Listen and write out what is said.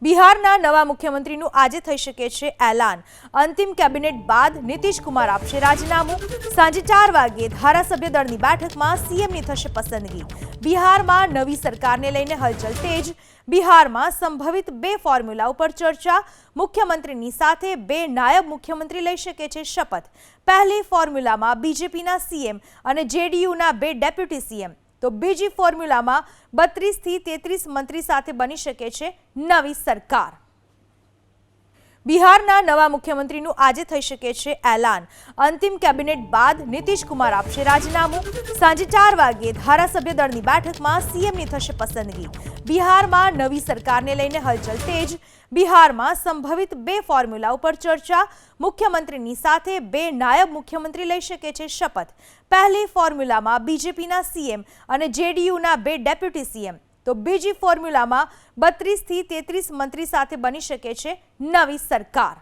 બિહારના નવા મુખ્યમંત્રીનું આજે થઈ શકે છે એલાન। અંતિમ કેબિનેટ બાદ નીતિશ કુમાર આપશે રાજીનામું। સાંજે 4 વાગ્યે ધારાસભ્ય દળની બેઠકમાં સીએમની થશે પસંદગી। બિહારમાં નવી સરકારને લઈને હલચલ તેજ। બિહારમાં સંભવિત 2 ફોર્મ્યુલા ઉપર ચર્ચા। મુખ્યમંત્રીની સાથે 2 નાયબ મુખ્યમંત્રી લઈ શકે છે શપથ। પહેલી ફોર્મ્યુલામાં બીજેપીના સીએમ અને જેડીયુના 2 ડેપ્યુટી સીએમ, તો બીજી ફોર્મ્યુલામાં 32 થી 33 મંત્રી સાથે બની શકે છે નવી સરકાર। બિહારના નવા મુખ્યમંત્રીનું આજે થઈ શકે છે એલાન। અંતિમ કેબિનેટ બાદ નીતિશ કુમાર આપશે રાજીનામું। સાંજે 4 વાગ્યે ધારાસભ્ય દળની બેઠકમાં સીએમની થશે પસંદગી। બિહારમાં નવી સરકારને લઈને હલચલ તેજ। બિહારમાં સંભવિત 2 ફોર્મ્યુલા ઉપર ચર્ચા। મુખ્યમંત્રીની સાથે 2 નાયબ મુખ્યમંત્રી લઈ શકે છે શપથ। પહેલી ફોર્મ્યુલામાં બીજેપીના સીએમ અને જેડીયુના 2 ડેપ્યુટી સીએમ, તો બીજી ફોર્મ્યુલામાં 32 થી 33 મંત્રી સાથે બની શકે છે નવી સરકાર।